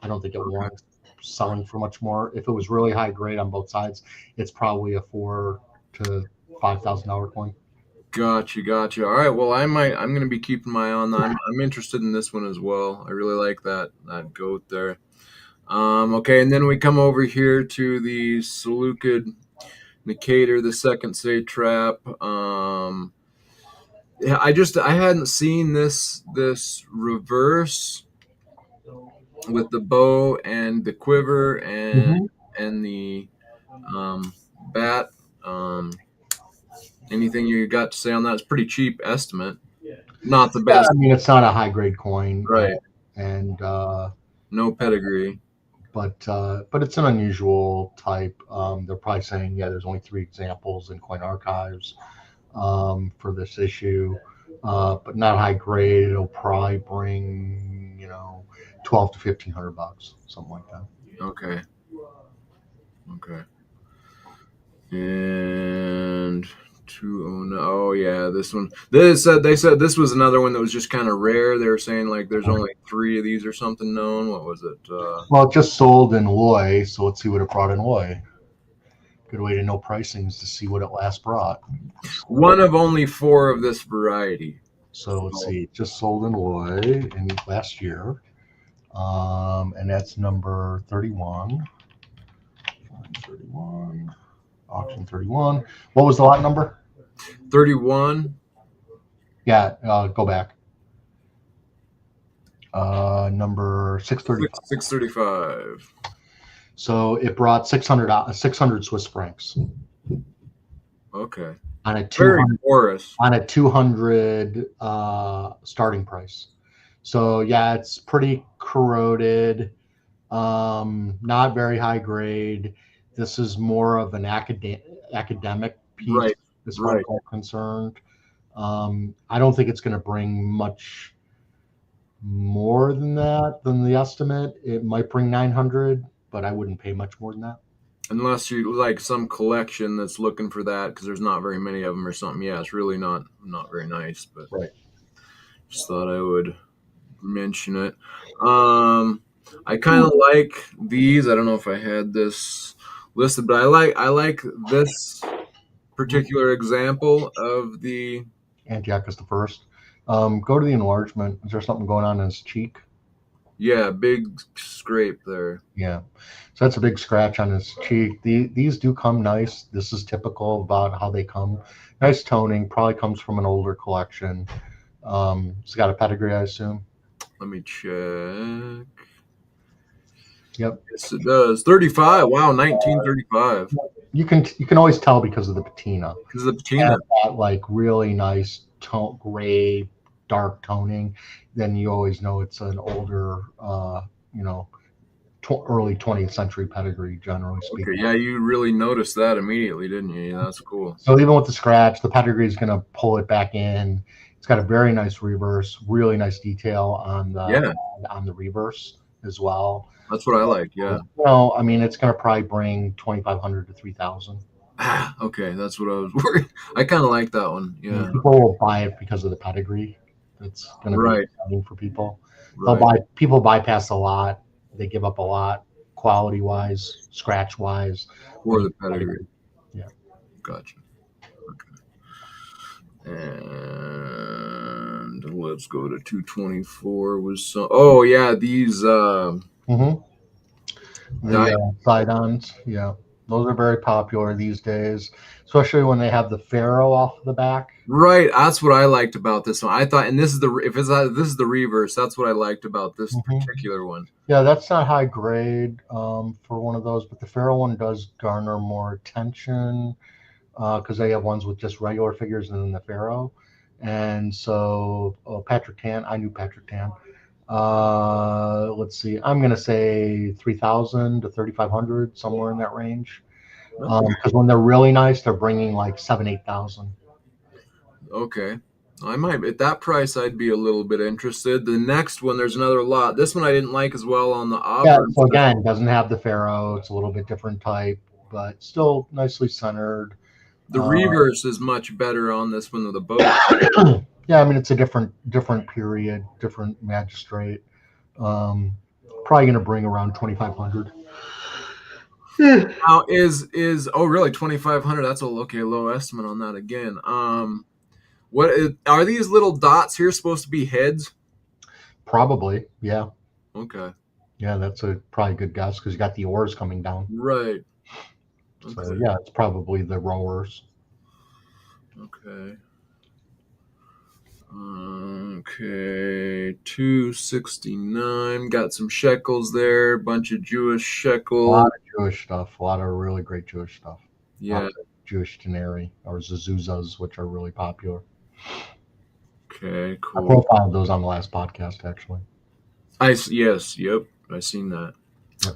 I don't think it warrants selling for much more. If it was really high grade on both sides, it's probably a $4,000 to $5,000 coin. Gotcha. All right. Well, I'm going to be keeping my eye on that. I'm interested in this one as well. I really like that goat there. Okay, and then we come over here to the Seleucid Nicator, the second satrap. I hadn't seen this reverse with the bow and the quiver and the bat. Anything you got to say on that? It's pretty cheap estimate. Not the best. I mean, it's not a high grade coin, right? And no pedigree. But it's an unusual type. They're probably saying, there's only 3 examples in Coin Archives for this issue, but not high grade. It'll probably bring $1,200 to $1,500, something like that. Okay. And 209. Oh Oh yeah, this one. They said this was another one that was just kind of rare. They were saying like there's only 3 of these or something known. What was it? Well, it just sold in Loy, so let's see what it brought in Loy. Good way to know pricing is to see what it last brought. One of only 4 of this variety. So let's see, it just sold in Loy in last year, and that's number 31. 31, auction 31. What was the lot number? 31. Yeah, go back. Number 635. 635. So it brought 600 Swiss francs. Okay. On a Very 200 porous. on a 200 starting price. So yeah, it's pretty corroded. Not very high grade. This is more of an academic piece, Right. as far as I'm concerned. I don't think it's going to bring much more than that, than the estimate. It might bring 900, but I wouldn't pay much more than that. Unless you like some collection that's looking for that, because there's not very many of them or something. Yeah, it's really not very nice, but Right. Just thought I would mention it. I kind of like these. I don't know if I had this listed, but I like this particular example of the Antiochus the First. Go to the enlargement. Is there something going on in his cheek? Yeah, big scrape there. Yeah. So that's a big scratch on his cheek. These do come nice. This is typical about how they come. Nice toning. Probably comes from an older collection. It's got a pedigree, I assume. Let me check. Yep. Yes, it does. 35. Wow, 1935. You can always tell because of the patina. Because of the patina. That like really nice gray, dark toning. Then you always know it's an older, early 20th century pedigree, generally speaking. Okay, yeah, you really noticed that immediately, didn't you? Yeah, that's cool. So even with the scratch, the pedigree is going to pull it back in. It's got a very nice reverse, really nice detail on the reverse as well. That's what I like. Yeah. I mean, it's going to probably bring 2,500 to 3,000. Okay, that's what I was worried. I kind of like that one. Yeah. People will buy it because of the pedigree. It's going to be exciting for people. Right. People bypass a lot. They give up a lot, quality wise, scratch wise. For the pedigree. Yeah. Gotcha. Okay. And let's go to 224 with some. Oh yeah, these. The side-ons, yeah, those are very popular these days, especially when they have the ferro off the back. Right, that's what I liked about this one. I thought, and this is the reverse. That's what I liked about this particular one. Yeah, that's not high grade for one of those, but the ferro one does garner more attention because they have ones with just regular figures and then the ferro. And so Patrick Tan, I knew Patrick Tan. Let's see, I'm going to say 3,000 to 3,500, somewhere in that range. Because when they're really nice, they're bringing like 7,000-8,000. Okay. I might, at that price, I'd be a little bit interested. The next one, there's another lot. This one I didn't like as well on the Auburn. Yeah, so again, doesn't have the ferro. It's a little bit different type, but still nicely centered. The reverse is much better on this one than the boat. Yeah, I mean, it's a different period, different magistrate. Probably going to bring around 2,500. Now is really 2,500? That's a low estimate on that again. What are these little dots here supposed to be heads? Probably, yeah. Okay. Yeah, that's probably a good guess because you got the oars coming down. Right. Okay. So yeah, it's probably the rowers. Okay. Okay, 269. Got some shekels there. Bunch of Jewish shekels. A lot of Jewish stuff. A lot of really great Jewish stuff. Yeah. Jewish teneri or zezuzahs, which are really popular. Okay, cool. I profiled those on the last podcast, actually. Yep. I seen that. Yep.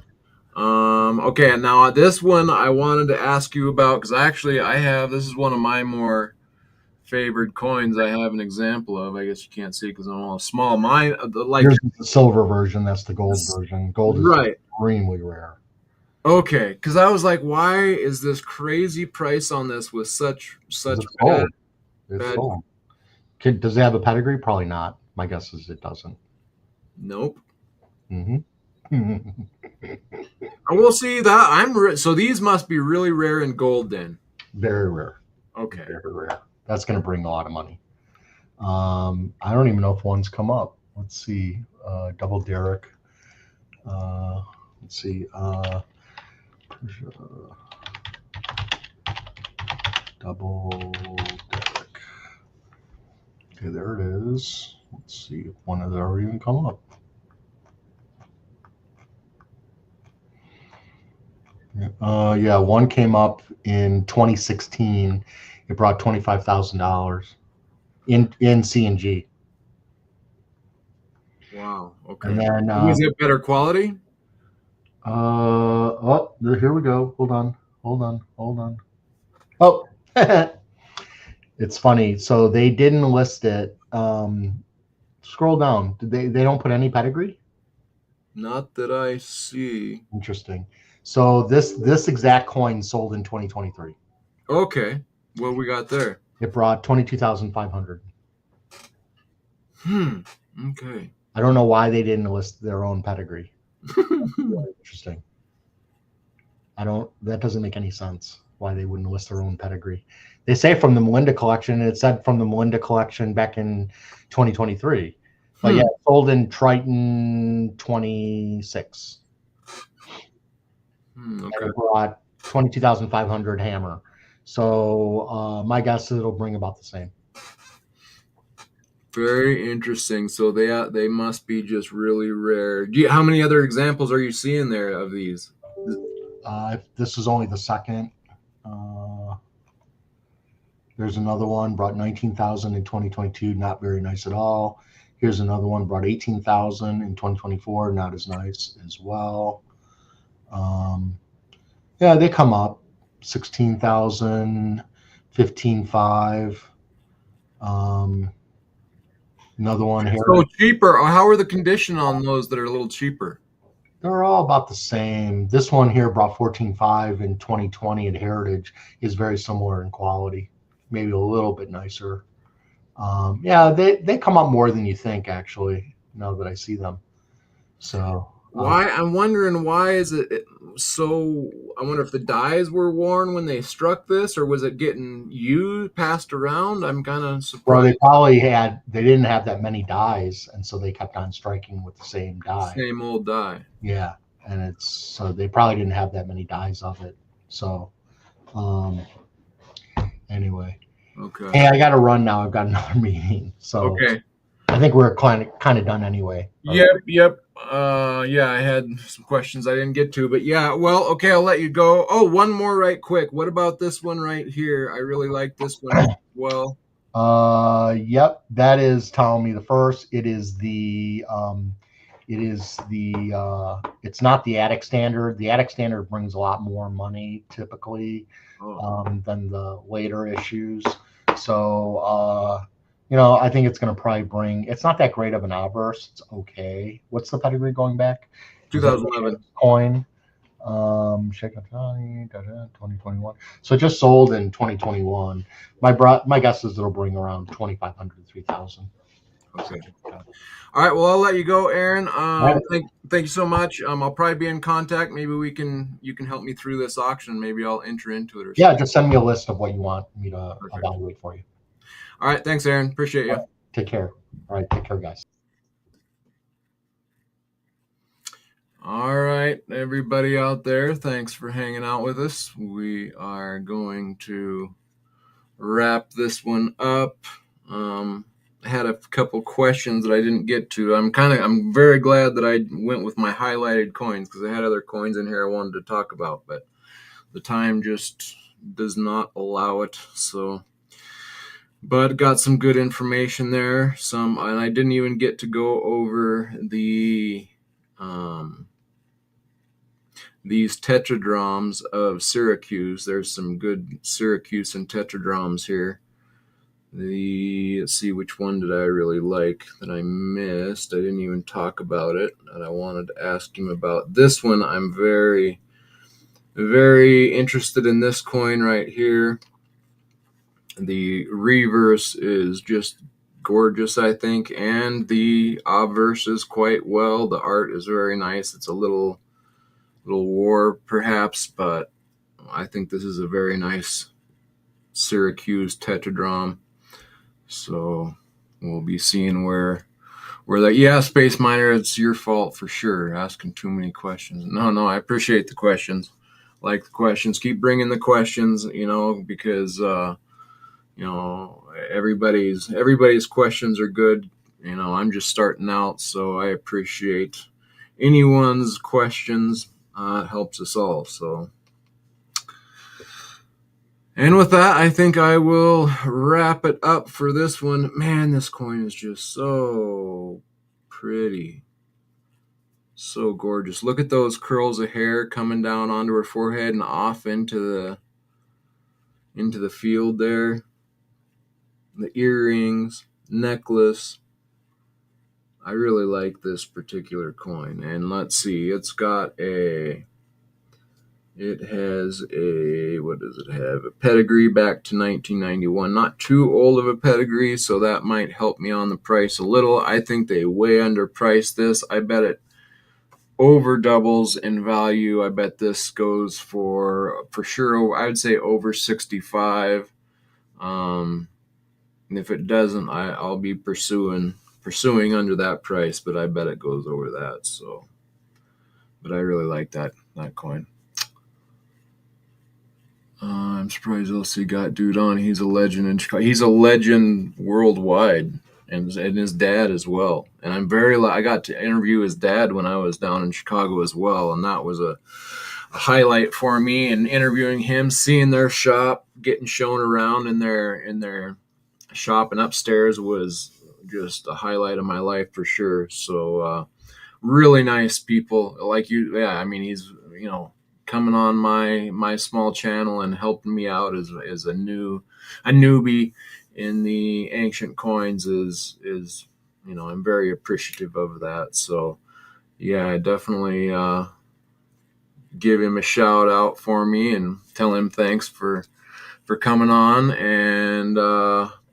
Okay, now this one I wanted to ask you about because this is one of my more favored coins. I have an example of. I guess you can't see because I'm all small. Mine, here's the silver version. That's the gold version. Gold is extremely rare. Okay, because I was like, why is this crazy price on this with such bad? It's stolen. Does it have a pedigree? Probably not. My guess is it doesn't. Nope. Mm-hmm. We'll see that. So these must be really rare in gold then. Very rare. Okay. Very rare. That's going to bring a lot of money. I don't even know if one's come up. Let's see. Double Derek. Let's see. Double Derek. Okay, there it is. Let's see if one has ever even come up. Yeah, one came up in 2016. It brought $25,000 in CNG. Wow. Okay. And then was it better quality? Here we go. Hold on. Oh, it's funny. So they didn't list it. Scroll down. They don't put any pedigree? Not that I see. Interesting. So this exact coin sold in 2023. Okay. What we got there? It brought 22,500. Okay. I don't know why they didn't list their own pedigree. Interesting. That doesn't make any sense why they wouldn't list their own pedigree. They say from the Melinda collection, and it said from the Melinda collection back in 2023. But yeah, it sold in Triton 26. Okay. And it brought 22,500 hammer. So my guess is it'll bring about the same. Very interesting. So they must be just really rare. How many other examples are you seeing there of these? This is only the second. There's another one, brought 19,000 in 2022, not very nice at all. Here's another one, brought 18,000 in 2024, not as nice as well. Yeah, they come up 16,000, 15,500. Another one here. So cheaper. How are the condition on those that are a little cheaper? They're all about the same. This one here brought 14.5 in 2020 at Heritage, is very similar in quality, maybe a little bit nicer. Yeah, they come up more than you think, actually, now that I see them. So why? I'm wondering why is it so? I wonder if the dies were worn when they struck this, or was it getting passed around? I'm kind of surprised. Well, they didn't have that many dies, and so they kept on striking with the same die. Same old die. Yeah, and so they probably didn't have that many dies of it. So anyway. Okay. Hey, I got to run now. I've got another meeting. So okay. I think we're kind of done anyway. Yep. Yeah, I had some questions I didn't get to, but yeah, well, okay, I'll let you go. Oh, one more right quick. What about this one right here? I really like this one as well. Yep, that is Ptolemy the First. It's not the attic standard. The attic standard brings a lot more money typically than the later issues. So I think it's going to probably bring. It's not that great of an outburst. It's okay. What's the pedigree going back? 2011 coin. Shake Up Johnny, 2021. So it just sold in 2021. My guess is it'll bring around 2,500 to 3,000. Okay. All right. Well, I'll let you go, Aaron. Thank you so much. I'll probably be in contact. Maybe you can help me through this auction. Maybe I'll enter into it or something. Yeah, just send me a list of what you want me to evaluate for you. All right. Thanks, Aaron. Appreciate you. Take care. All right. Take care, guys. All right, everybody out there, thanks for hanging out with us. We are going to wrap this one up. I had a couple questions that I didn't get to. I'm very glad that I went with my highlighted coins because I had other coins in here I wanted to talk about, but the time just does not allow it. But got some good information there. And I didn't even get to go over these tetradrachms of Syracuse. There's some good Syracuse and tetradrachms here. Let's see, which one did I really like that I missed? I didn't even talk about it, and I wanted to ask him about this one. I'm very, very interested in this coin right here. The reverse is just gorgeous, I think, and the obverse is quite well. The art is very nice. It's a little war perhaps, but I think this is a very nice Syracuse tetradrachm. So we'll be seeing where that. Yeah, Space Miner, it's your fault for sure, asking too many questions. No, I appreciate the questions. Like the questions, keep bringing the questions, because everybody's questions are good. I'm just starting out, so I appreciate anyone's questions. It helps us all. So, and with that, I think I will wrap it up for this one. Man, this coin is just so pretty. So gorgeous. Look at those curls of hair coming down onto her forehead and off into the field there. The earrings, necklace. I really like this particular coin. And let's see, it has what does it have? A pedigree back to 1991. Not too old of a pedigree, so that might help me on the price a little. I think they way underpriced this. I bet it over doubles in value. I bet this goes for sure, I would say over 65. And if it doesn't, I'll be pursuing under that price, but I bet it goes over that. So, but I really like that coin. I'm surprised LC got dude on. He's a legend in Chicago. He's a legend worldwide, and his dad as well. And I got to interview his dad when I was down in Chicago as well, and that was a highlight for me. And interviewing him, seeing their shop, getting shown around in their shop and upstairs was just a highlight of my life for sure. So really nice people like you. Yeah, I mean, he's coming on my small channel and helping me out as a newbie in the ancient coins is I'm very appreciative of that. So yeah, I definitely give him a shout out for me and tell him thanks for coming on and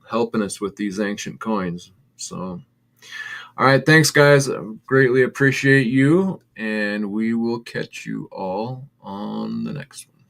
helping us with these ancient coins. So all right, thanks guys. I greatly appreciate you, and we will catch you all on the next one.